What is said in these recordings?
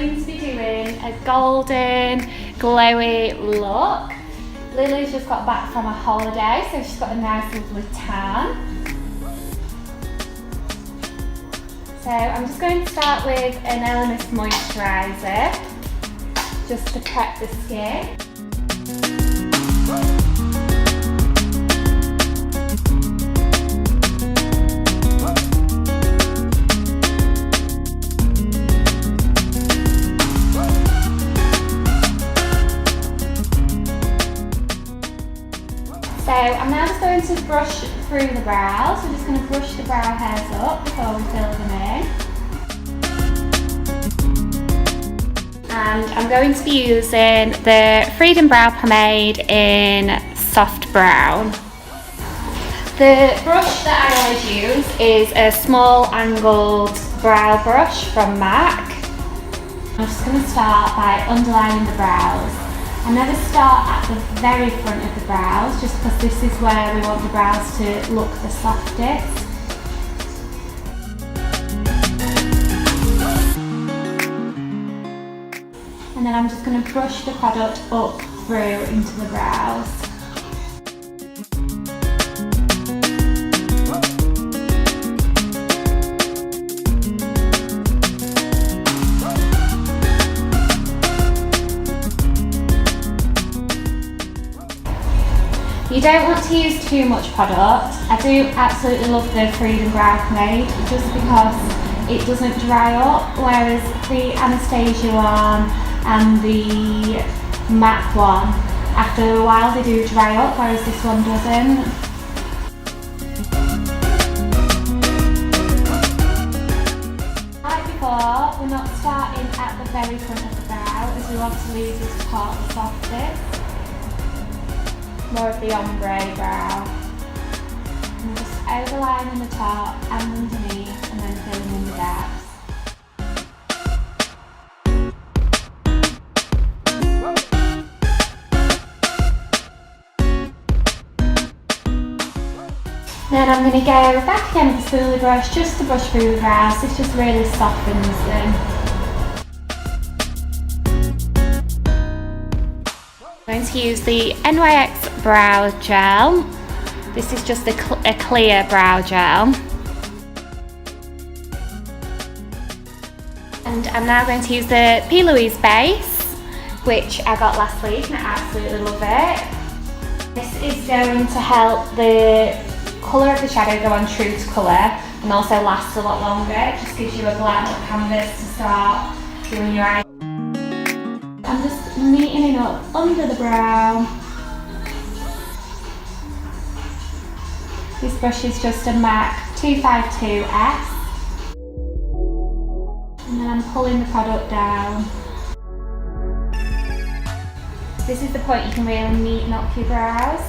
going to be doing a golden, glowy look. Lily's just got back from a holiday, so she's got a nice lovely tan. So I'm just going to start with an Elemis moisturiser, just to prep the skin. So I'm now just going to brush through the brows. We're just going to brush the brow hairs up before we fill them in. And I'm going to be using the Freedom Brow Pomade in Soft Brown. The brush that I always use is a small angled brow brush from MAC. I'm just going to start by underlining the brows. I never start at the very front of the brows, just because this is where we want the brows to look the softest. And then I'm just going to brush the product up through into the brows. You don't want to use too much product. I do absolutely love the Freedom Brow Pomade just because it doesn't dry up, whereas the Anastasia one and the MAC one, after a while they do dry up, whereas this one doesn't. Like before, we're not starting at the very front of the brow, as we want to leave this part the softest. More of the ombre brow. And just overlining the top and underneath, and then filling in the depths. Then I'm going to go back again with the spoolie brush just to brush through the brows. This just really softens them. I'm going to use the NYX Brow Gel. This is just a clear brow gel. And I'm now going to use the Louise base, which I got last week and I absolutely love it. This is going to help the colour of the shadow go on true to colour and also last a lot longer. It just gives you a blank canvas to start doing your eyes. I'm just neatening up under the brow. This brush is just a MAC 252S. And then I'm pulling the product down. This is the point you can really neaten up your brows.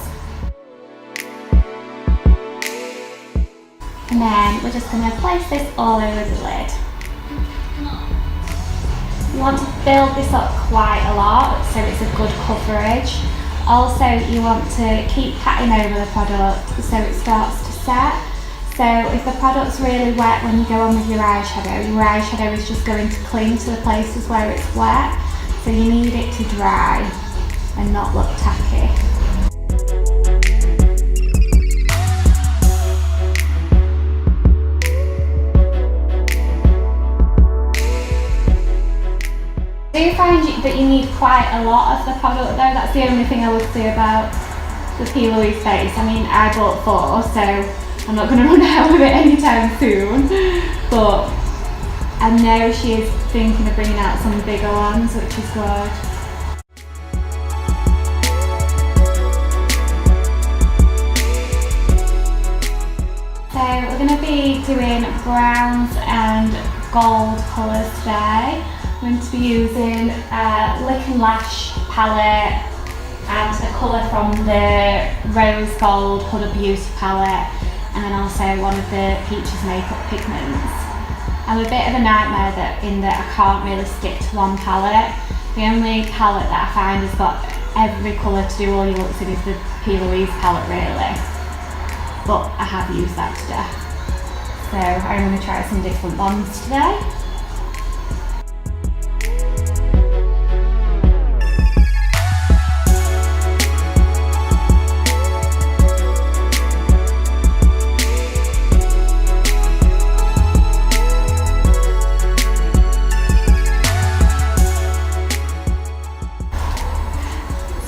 And then we're just going to place this all over the lid. You want to build this up quite a lot so it's a good coverage. Also, you want to keep patting over the product so it starts to set. So if the product's really wet when you go on with your eyeshadow is just going to cling to the places where it's wet. So you need it to dry and not look tacky. I do find that you need quite a lot of the product though. That's the only thing I would say about the Louise face. I mean, I bought 4, so I'm not going to run out of it anytime soon. But I know she is thinking of bringing out some bigger ones, which is good. So we're going to be doing browns and gold colours today. I'm going to be using a Lick and Lash palette and a colour from the Rose Gold Huda Beauty palette, and then also one of the Peaches makeup pigments. I'm a bit of a nightmare in that I can't really stick to one palette. The only palette that I find has got every colour to do all your looks in is the Louise palette really. But I have used that to death. So I'm going to try some different ones today.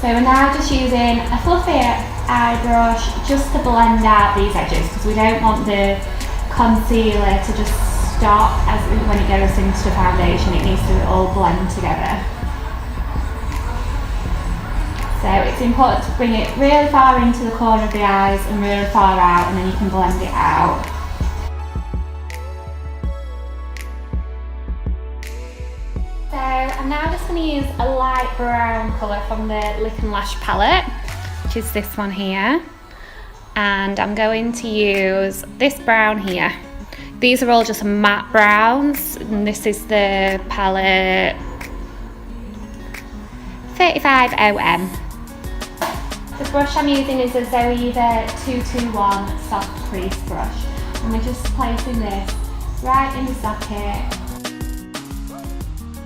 So we're now just using a fluffy eye brush just to blend out these edges, because we don't want the concealer to just stop as when it goes into the foundation. It needs to all blend together. So it's important to bring it really far into the corner of the eyes and really far out, and then you can blend it out. So I'm now just going to use a light brown colour from the Lip and Lash palette, which is this one here. And I'm going to use this brown here. These are all just matte browns, and this is the palette 35OM. The brush I'm using is a Zoeva 221 soft crease brush, and we're just placing this right in the socket.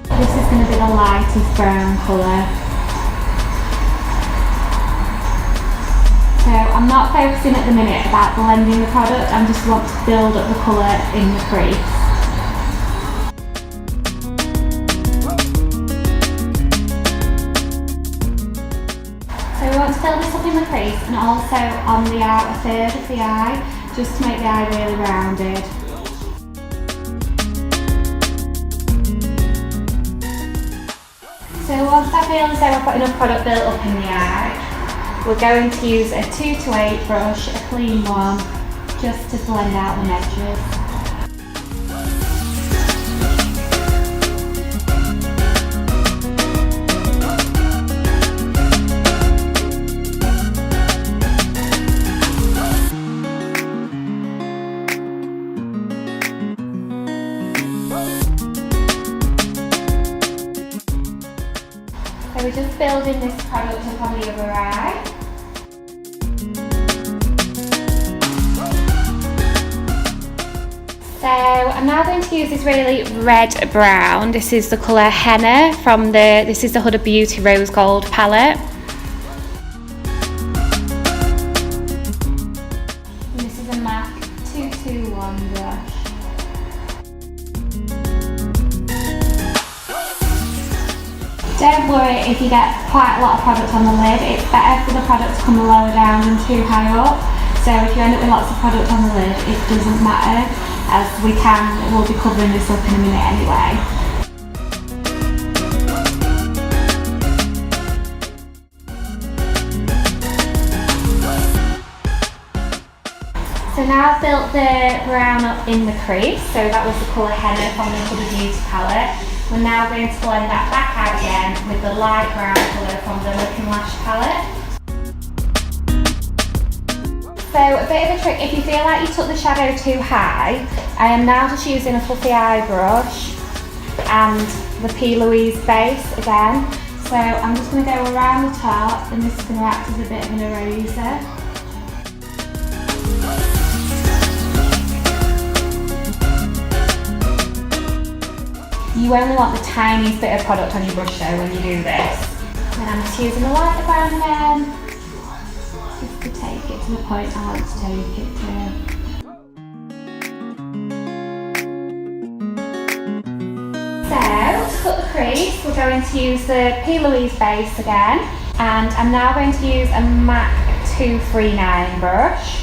This is going to be the lightest brown colour. So I'm not focusing at the minute about blending the product, I just want to build up the colour in the crease. So we want to build this up in the crease and also on the outer third of the eye, just to make the eye really rounded. So once I feel as though I've got enough product built up in the eye, we're going to use a 2 to 8 brush, a clean one, just to blend out the edges. So we're just building this product up on the other eye. So I'm now going to use this really red brown. This is the colour Henna from this is the Huda Beauty Rose Gold palette. And this is a MAC 221 brush. Don't worry if you get quite a lot of product on the lid. It's better for the product to come lower down than too high up. So if you end up with lots of product on the lid, it doesn't matter, as we'll be covering this up in a minute anyway. So now I've built the brown up in the crease, so that was the colour Henna from the Huda Beauty palette. We're now going to blend that back out again with the light brown colour from the Lip and Lash palette. So a bit of a trick, if you feel like you took the shadow too high, I am now just using a fluffy eye brush and the Louise base again. So I'm just going to go around the top, and this is going to act as a bit of an eraser. You only want the tiniest bit of product on your brush though when you do this. And I'm just using the lighter brown again, just to take it to the point I want to take it to. So, to cut the crease, we're going to use the Louise base again, and I'm now going to use a MAC 239 brush.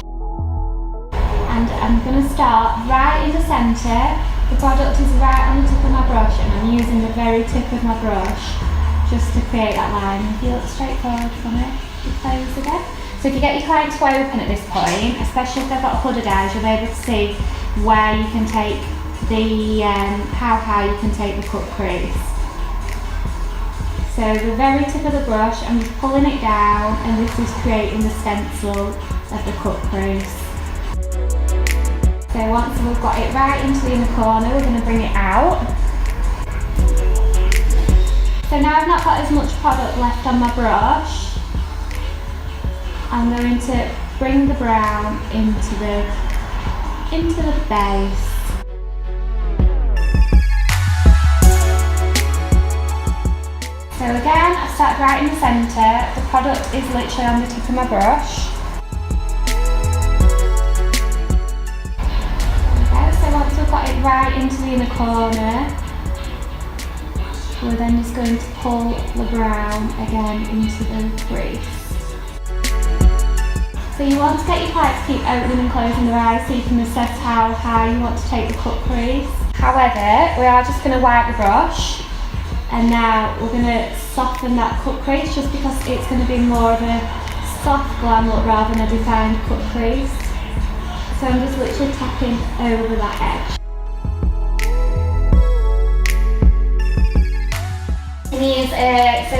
And I'm going to start right in the centre. The product is right on the tip of my brush, and I'm using the very tip of my brush just to create that line. If you look straight forward from it, you close again. So if you get your client to open at this point, especially if they've got hooded eyes, you'll be able to see where you can take the, how high you can take the cut crease. So the very tip of the brush, I'm just pulling it down, and this is creating the stencil of the cut crease. So once we've got it right into the inner corner, we're going to bring it out. So now I've not got as much product left on my brush, I'm going to bring the brown into the base. So again, I start right in the centre. The product is literally on the tip of my brush. Okay, so once we've got it right into the inner corner, We're then just going to pull the brown again into the crease. So you want to get your client to keep opening and closing their eyes so you can assess how high you want to take the cut crease. However, we are just going to wipe the brush, and now we're going to soften that cut crease just because it's going to be more of a soft glam look rather than a defined cut crease. So I'm just literally tapping over that edge. I'm going to use a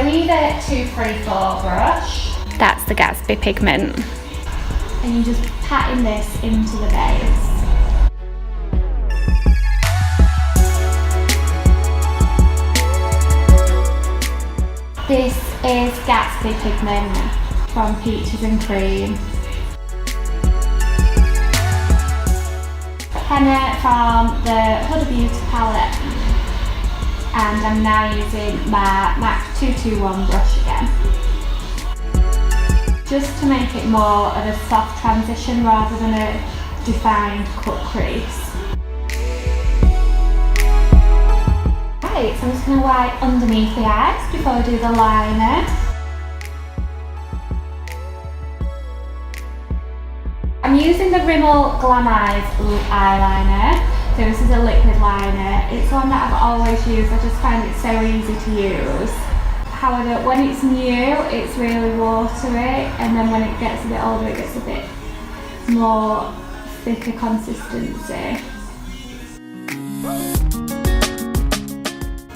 Louise 234 brush. That's the Gatsby pigment. And you're just patting this into the base. This is Gatsby pigment from Peaches and Cream. Henna from the Huda Beauty palette. And I'm now using my MAC 221 brush again. Just to make it more of a soft transition rather than a defined cut crease. Right, so I'm just going to wipe underneath the eyes before I do the liner. I'm using the Rimmel Glam Eyes eyeliner. So this is a liquid liner. It's one that I've always used. I just find it so easy to use. However, when it's new, it's really watery, and then when it gets a bit older, it gets a bit more thicker consistency.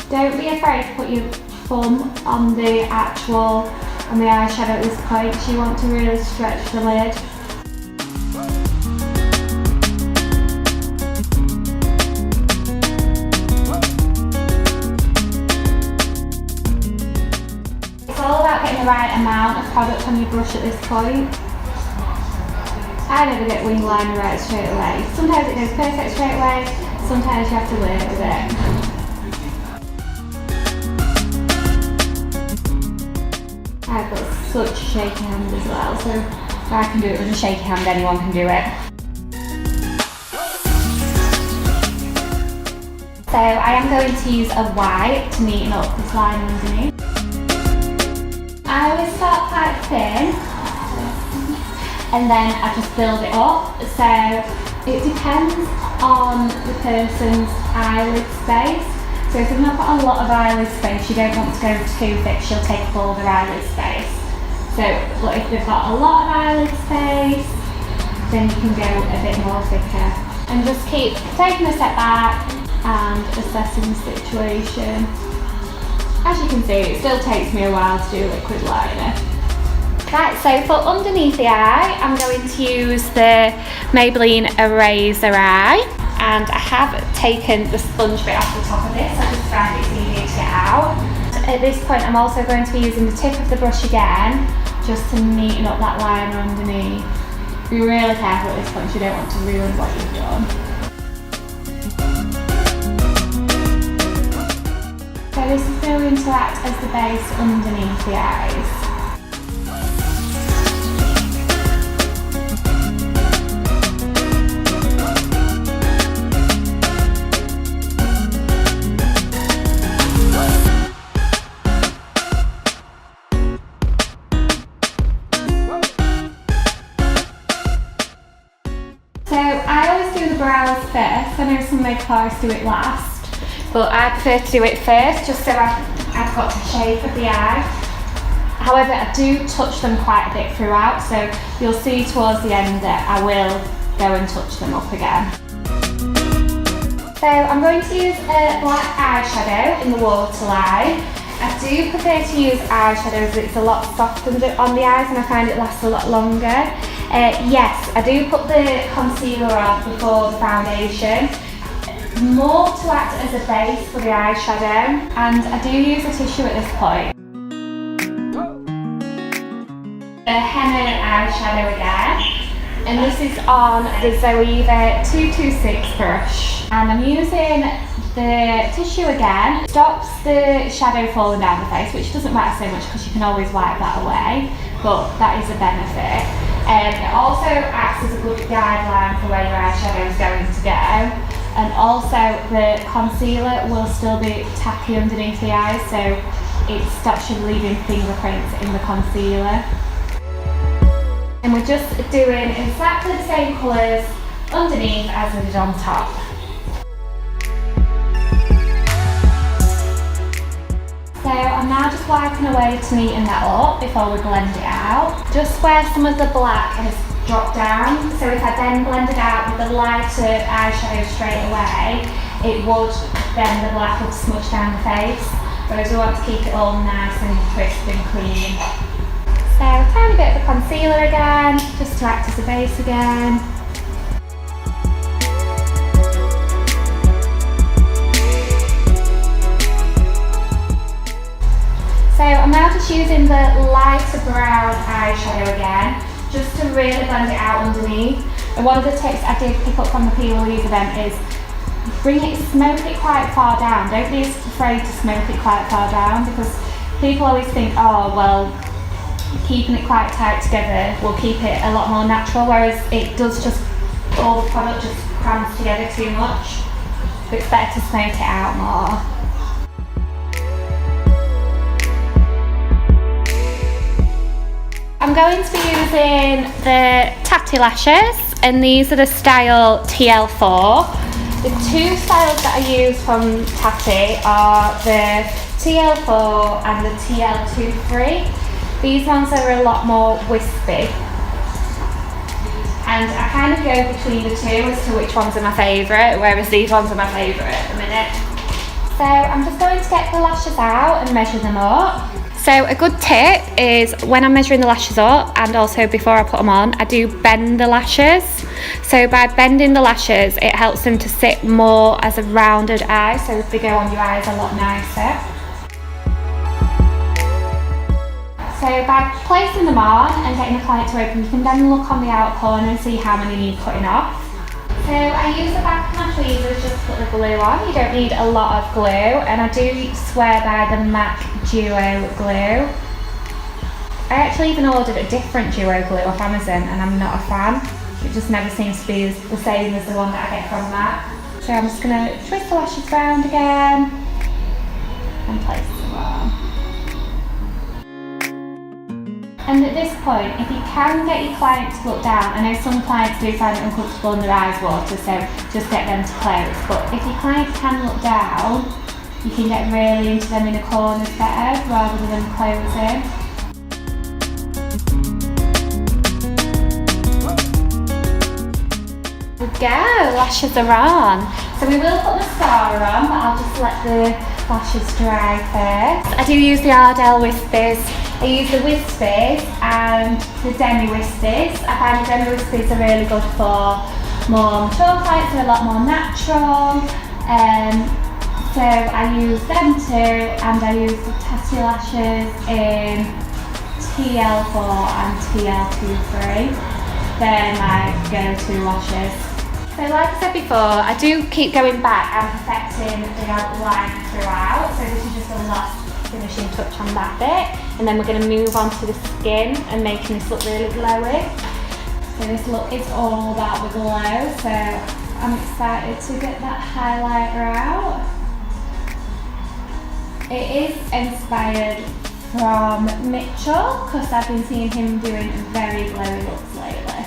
Don't be afraid to put your thumb on the eyeshadow at this point, because you want to really stretch the lid. The right amount of product on your brush at this point. I never get wing liner right straight away. Sometimes it goes perfect straight away, sometimes you have to work with it. I've got such a shaky hand as well, so if I can do it with a shaky hand, anyone can do it. So I am going to use a white to neaten up this line underneath. I always start quite thin and then I just build it up. So it depends on the person's eyelid space. So if they've not got a lot of eyelid space, you don't want to go too thick, she'll take up all their eyelid space. So, but if they've got a lot of eyelid space, then you can go a bit more thicker. And just keep taking a step back and assessing the situation. As you can see, it still takes me a while to do liquid liner. Right, so for underneath the eye, I'm going to use the Maybelline Eraser Eye. And I have taken the sponge bit off the top of this, I just found it's easier to get out. At this point, I'm also going to be using the tip of the brush again, just to neaten up that liner underneath. Be really careful at this point, you don't want to ruin what you've done. So this is going to act as the base underneath the eyes. So I always do the brows first. I know some makeup artists do it last. But I prefer to do it first, just so I've got the shape of the eye. However, I do touch them quite a bit throughout, so you'll see towards the end that I will go and touch them up again. So I'm going to use a black eyeshadow in the waterline. I do prefer to use eyeshadows, it's a lot softer on the eyes and I find it lasts a lot longer. Yes, I do put the concealer on before the foundation. More to act as a base for the eyeshadow, and I do use a tissue at this point. A henna eyeshadow again, and this is on the Zoeva 226 brush, and I'm using the tissue again. It stops the shadow falling down the face, which doesn't matter so much because you can always wipe that away, but that is a benefit. It also acts as a good guideline for where your eyeshadow is going to go. and also the concealer will still be tacky underneath the eyes, so it stops you leaving fingerprints in the concealer. And we're just doing exactly the same colours underneath as we did on top. So I'm now just wiping away to neaten that up before we blend it out. Just where some of the black has dropped down, so if I then blend it out with the lighter eyeshadow straight away, then the black would smudge down the face, whereas we want to keep it all nice and crisp and clean. So a tiny bit of the concealer again, just to act as a base again. So I'm now just using the lighter brown eyeshadow again, just to really blend it out underneath. And one of the tips I did pick up from the Louise event is smoke it quite far down. Don't be afraid to smoke it quite far down, because people always think, oh well, keeping it quite tight together will keep it a lot more natural, whereas it does just, all the product just crams together too much. So it's better to smoke it out more. I'm going to be using the Tatty lashes, and these are the style TL4. The two styles that I use from Tatty are the TL4 and the TL23. These ones are a lot more wispy, and I kind of go between the two as to which ones are my favourite, whereas these ones are my favourite at the minute. So I'm just going to get the lashes out and measure them up. So a good tip is when I'm measuring the lashes up, and also before I put them on, I do bend the lashes. So by bending the lashes, it helps them to sit more as a rounded eye, so they go on your eyes a lot nicer. So by placing them on and getting the client to open, you can then look on the outer corner and see how many need cutting off. So I use the back of my tweezers just to put the glue on. You don't need a lot of glue, and I do swear by the MAC Duo glue. I actually even ordered a different Duo glue off Amazon, and I'm not a fan. It just never seems to be the same as the one that I get from MAC. So I'm just going to twist the lashes round again and place them on. And at this point, if you can get your client to look down, I know some clients do find it uncomfortable in their eyes water, so just get them to close. But if your client can look down, you can get really into them in the corners better rather than closing. There we go, lashes are on. So we will put mascara on, but I'll just let the lashes dry first. I do use the Ardell Wispies. I use the Wispies and the Demi Wispies. I find the Demi Wispies are really good for more mature clients, they're a lot more natural. So I use them too, and I use the Tatty lashes in TL4 and TL23. They're my go-to lashes. So like I said before, I do keep going back and perfecting the outline throughout. So this is just a last finishing touch on that bit. And then we're going to move on to the skin and making this look really glowy. So this look is all about the glow. So I'm excited to get that highlighter out. It is inspired from Mitchell, because I've been seeing him doing very glowy looks lately.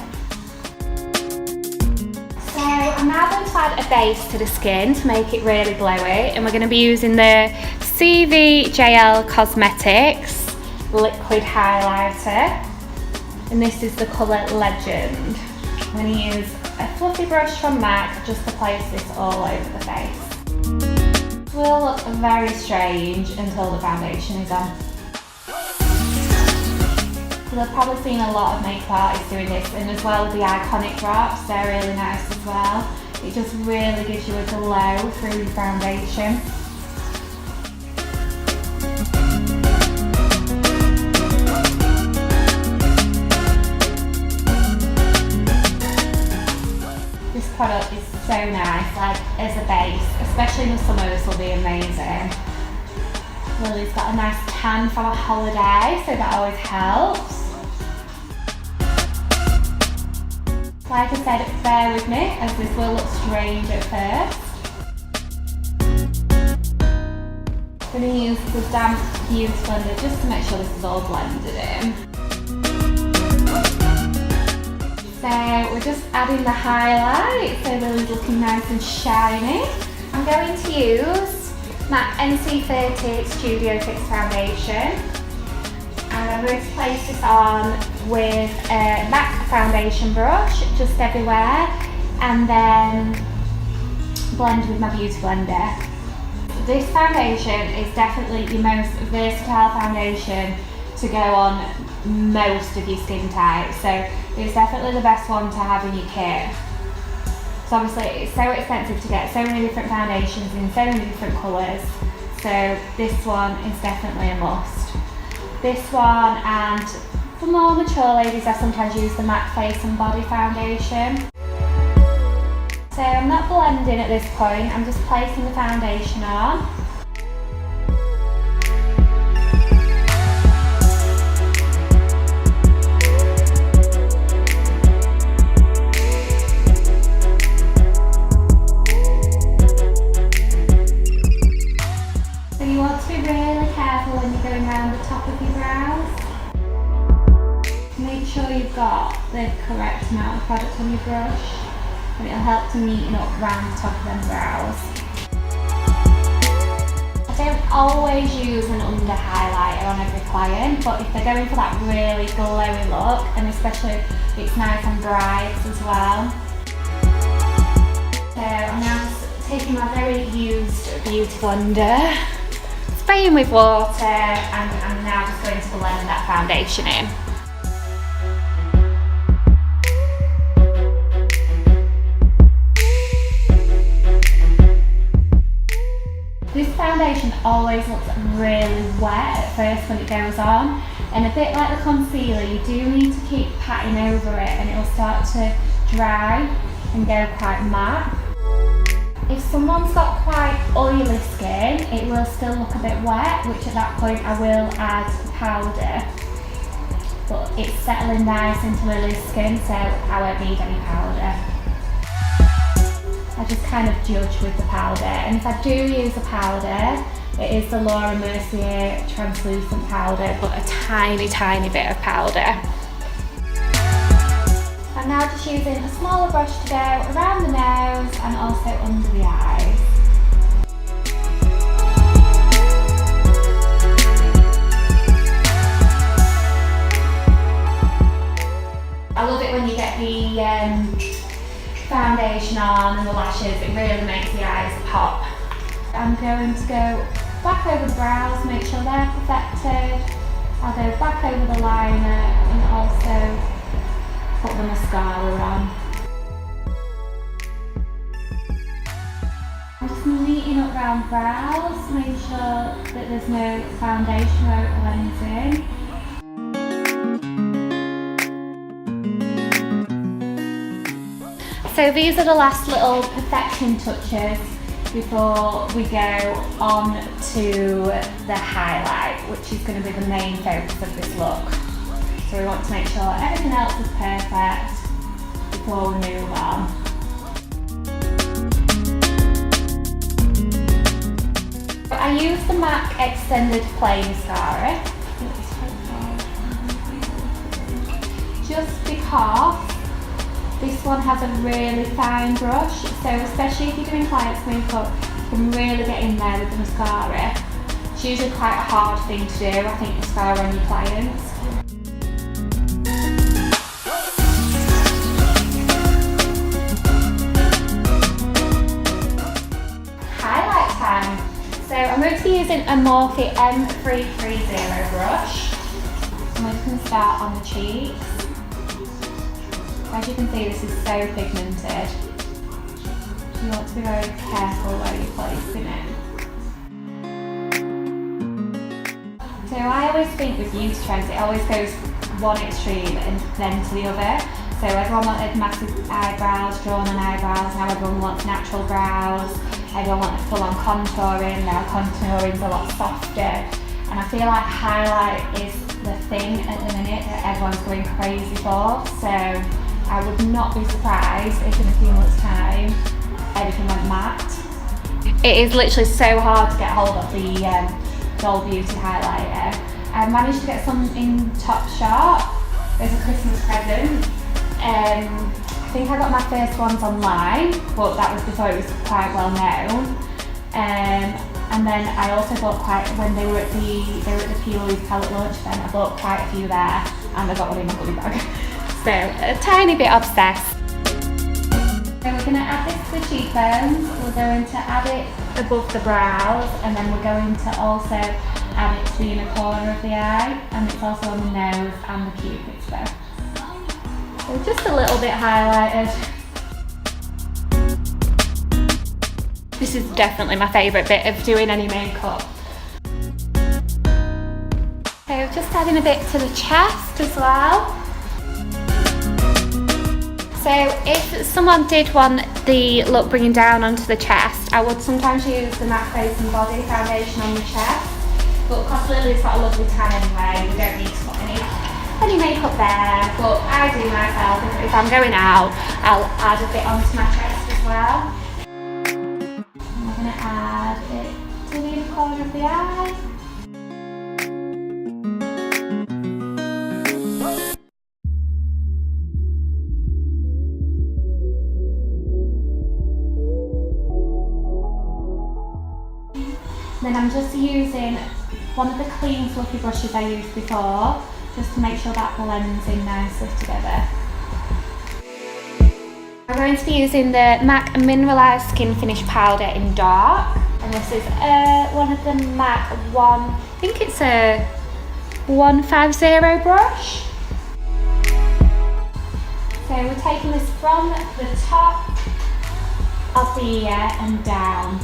So I'm now going to add a base to the skin to make it really glowy, and we're going to be using the CVJL Cosmetics liquid highlighter, and this is the colour Legend. I'm going to use a fluffy brush from MAC just to place this all over the face. It will look very strange until the foundation is on. So I've probably seen a lot of makeup artists doing this, and as well as the iconic drops, they're really nice as well. It just really gives you a glow through your foundation. This product is so nice, like as a base, especially in the summer. This will be amazing. Lily's got a nice tan from a holiday, so that always helps. Like I said, bear with me as this will look strange at first. I'm going to use the damp beauty blender just to make sure this is all blended in. So we're just adding the highlight, so Lily's looking nice and shiny. I'm going to use my NC30 Studio Fix foundation, and I'm going to place this on with a MAC foundation brush just everywhere, and then blend with my beauty blender. This foundation is definitely your most versatile foundation to go on most of your skin types, so it's definitely the best one to have in your kit. So obviously it's so expensive to get so many different foundations in so many different colours, so this one is definitely a must. This one, and for more mature ladies I sometimes use the MAC Face and Body foundation. So I'm not blending at this point, I'm just placing the foundation on. So you want to be really careful when you're going around the top of your brows. Make sure you've got the correct amount of product on your brush, and it'll help to neaten up around the top of them brows. I don't always use an under highlighter on every client, but if they're going for that really glowy look, and especially if it's nice and bright as well. So I'm now just taking my very used beauty blender, spraying with water, and I'm now just going to blend that foundation in. This foundation always looks really wet at first when it goes on, and a bit like the concealer, you do need to keep patting over it and it'll start to dry and go quite matte. If someone's got quite oily skin, it will still look a bit wet, which at that point I will add powder. But it's settling nice into Lily's skin, so I won't need any powder. I just kind of judge with the powder, and if I do use a powder, it is the Laura Mercier translucent powder, but a tiny bit of powder. I'm now just using a smaller brush to go around the nose and also under the eyes. I love it when you get the foundation on and the lashes, it really makes the eyes pop. I'm going to go back over the brows, make sure they're perfected. I'll go back over the liner and also put the mascara on. I'm just neatening up around brows, make sure that there's no foundation where it blends in. So these are the last little perfection touches before we go on to the highlight, which is going to be the main focus of this look. So we want to make sure everything else is perfect before we move on. I use the MAC Extended Play Mascara just because this one has a really fine brush, so especially if you're doing clients' makeup, you can really get in there with the mascara. It's usually quite a hard thing to do, I think, mascara on your clients. Highlight time. So I'm going to be using a Morphe M330 brush. I'm just going to start on the cheeks. As you can see, this is so pigmented. You want to be very careful where you're placing it. So I always think with beauty trends, it always goes one extreme and then to the other. So everyone wanted massive eyebrows, drawn on eyebrows, now everyone wants natural brows, everyone wants full-on contouring, now contouring's a lot softer. And I feel like highlight is the thing at the minute that everyone's going crazy for. So I would not be surprised if in a few months' time everything went matte. It is literally so hard to get hold of the Doll Beauty highlighter. I managed to get some in Topshop as a Christmas present. I think I got my first ones online, but that was before it was quite well known. And then I also bought when they were at the Louise palette launch event, I bought quite a few there, and I got one in my goodie bag. So a tiny bit obsessed. So we're going to add this to the cheekbones, we're going to add it above the brows, and then we're going to also add it to the inner corner of the eye, and it's also on the nose and the cupid's bow. So just a little bit highlighted. This is definitely my favourite bit of doing any makeup. So just adding a bit to the chest as well. So if someone did want the look bringing down onto the chest, I would sometimes use the Matte Face and Body foundation on the chest. But because Lily's got a lovely tan anyway, we don't need to put any makeup there. But I do myself, if I'm going out, I'll add a bit onto my chest as well. I'm going to add it to the inner corner of the eye. Then I'm just using one of the clean fluffy brushes I used before, just to make sure that blends in nicely together. I'm going to be using the MAC Mineralized Skin Finish Powder in dark, and this is one of the MAC I think it's a 150 brush. So we're taking this from the top of the ear and down.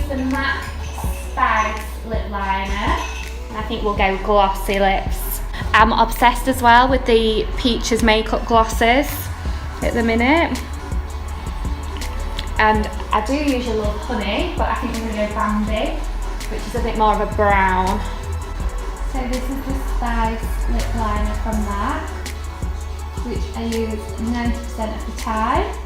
The MAC Spice lip liner, and I think we'll go glossy lips. I'm obsessed as well with the Peaches makeup glosses at the minute, and I do usually love Honey, but I think we're going to go Bambi, which is a bit more of a brown. So this is the Spice lip liner from MAC, which I use 90% of the time.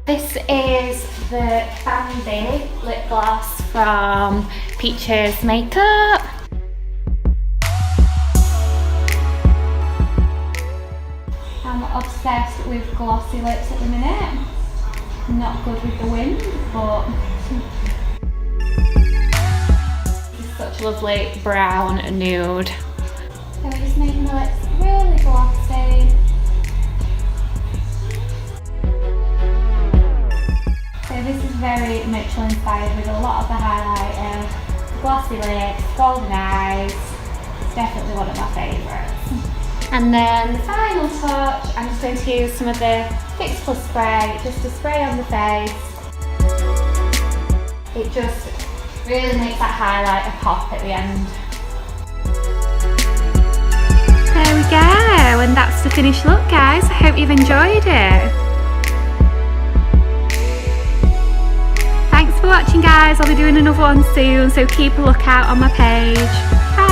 This is the Bambi lip gloss from Peaches Makeup. I'm obsessed with glossy lips at the minute. Not good with the wind, but it's such a lovely brown nude. So we're just making the lips really glossy. So this is very Mitchell inspired with a lot of the highlighter, glossy lips, golden eyes. It's definitely one of my favourites. And then the final touch, I'm just going to use some of the Fix Plus spray, just to spray on the face. It just really makes that highlighter pop at the end. There we go, and that's the finished look, guys. I hope you've enjoyed it. Thanks for watching, guys. I'll be doing another one soon, so keep a lookout on my page. Bye.